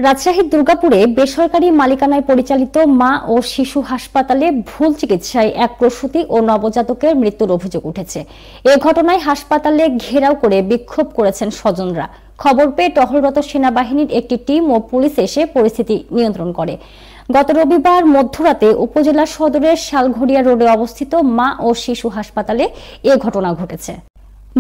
রাজশাহীর দুর্গাপুরে বেসরকারি মালিকানায় পরিচালিত মা ও শিশু হাসপাতালে ভুল চিকিৎসায় এক প্রসূতি ও নবজাতকের মৃত্যুর অভিযোগ উঠেছে। এ ঘটনায় হাসপাতালে ঘেরাও করে বিক্ষোভ করেছেন স্বজনরা। খবর পেয়ে টহলরত সেনাবাহিনীর একটি টিম ও পুলিশ এসে পরিস্থিতি নিয়ন্ত্রণ করে। গত রবিবার মধ্যরাতে উপজেলা সদরের শালঘড়িয়া রোডে অবস্থিত মা ও শিশু হাসপাতালে এ ঘটনা ঘটেছে।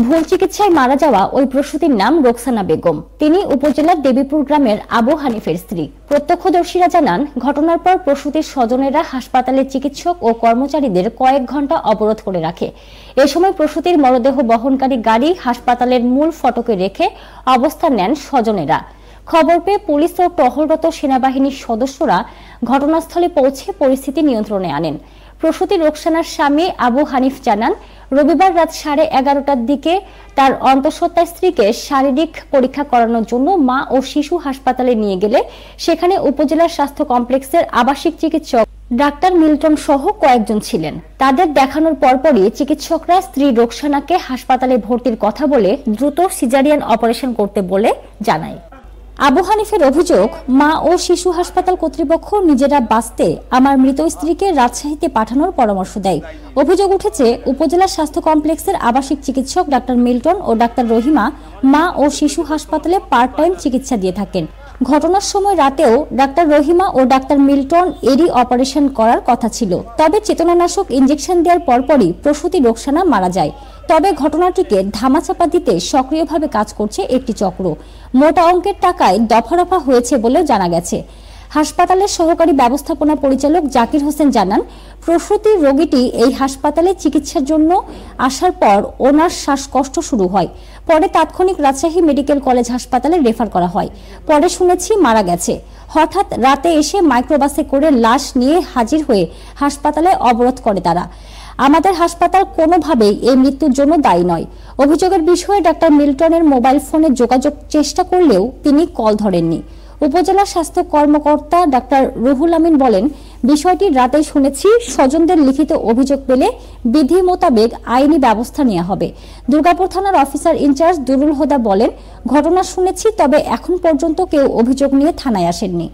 ভুল চিকিৎসায় মারা যাওয়া ওই প্রসূতির নাম রোকসানা বেগম। তিনি উপজেলার দেবীপুর গ্রামের আবু হানিফের স্ত্রী। প্রত্যক্ষদর্শীরা জানান, ঘটনার পর প্রসূতির স্বজনেরা হাসপাতালের চিকিৎসক ও কর্মচারীদের কয়েক ঘন্টা অবরোধ করে রাখে। এ সময় প্রসূতির মরদেহ বহনকারী গাড়ি হাসপাতালের মূল ফটকে রেখে অবস্থান নেন স্বজনেরা। খবর পেয়ে পুলিশ ও টহলরত সেনাবাহিনীর সদস্যরা ঘটনাস্থলে পৌঁছে পরিস্থিতি নিয়ন্ত্রণে আনেন। প্রসূতি রোকসানার স্বামী আবু হানিফ জানান, রবিবার রাত 11:30টার দিকে তার অন্তঃসত্ত্বা স্ত্রীকে শারীরিক পরীক্ষা করানোর জন্য মা ও শিশু হাসপাতালে নিয়ে গেলে সেখানে উপজেলা স্বাস্থ্য কমপ্লেক্সের আবাসিক চিকিৎসক ডাক্তার মিল্টন সহ কয়েকজন ছিলেন। তাদের দেখানোর পরপরই চিকিৎসকরা স্ত্রী রোকসানাকে হাসপাতালে ভর্তির কথা বলে দ্রুত সিজারিয়ান অপারেশন করতে বলে জানায়। আবু হানিফের অভিযোগ, মা ও শিশু হাসপাতাল কর্তৃপক্ষ নিজেরা বাঁচতে আমার মৃত স্ত্রীকে রাজশাহীতে পাঠানোর পরামর্শ দেয়। অভিযোগ উঠেছে, উপজেলা স্বাস্থ্য কমপ্লেক্সের আবাসিক চিকিৎসক ডাক্তার মিল্টন ও ডাক্তার রহিমা মা ও শিশু হাসপাতালে পার্ট টাইম চিকিৎসা দিয়ে থাকেন। ঘটনার সময় রাতেও ডাক্তার রহিমা ও ডাক্তার মিল্টন এরই অপারেশন করার কথা ছিল। তবে চেতনানাশক ইনজেকশন দেওয়ার পরপরই প্রসূতি রোকসানা মারা যায়। তবে ঘটনাটিকে ধামাচাপা দিতে সক্রিয়ভাবে কাজ করছে একটি চক্র। মোটা অঙ্কের টাকায় দফারফা হয়েছে বলেও জানা গেছে। হাসপাতালের সহকারী ব্যবস্থাপনা পরিচালক জাকির হোসেন জানান, প্রসূতি রোগীটি এই হাসপাতালে চিকিৎসার জন্য আসার পর ওনার শ্বাসকষ্ট শুরু হয়। পরে তাৎক্ষণিক রাজশাহী মেডিকেল কলেজ হাসপাতালে রেফার করা হয়। পরে শুনেছি মারা গেছে। হঠাৎ রাতে এসে মাইক্রোবাসে করে লাশ নিয়ে হাজির হয়ে হাসপাতালে অবরোধ করে তারা। আমাদের হাসপাতাল কোনোভাবেই এই মৃত্যুর জন্য দায়ী নয়। অভিযোগের বিষয়ে ডাক্তার মিল্টনের মোবাইল ফোনে যোগাযোগ চেষ্টা করলেও তিনি কল ধরেননি। উপজেলা স্বাস্থ্য কর্মকর্তা ডাক্তার রুহুল আমিন বলেন, বিষয়টি রাতে শুনেছি। স্বজনদের লিখিত অভিযোগ পেলে বিধি মোতাবেক আইনি ব্যবস্থা নেওয়া হবে। দুর্গাপুর থানার অফিসার ইনচার্জ দুরুল হুদা বলেন, ঘটনা শুনেছি, তবে এখন পর্যন্ত কেউ অভিযোগ নিয়ে থানায় আসেননি।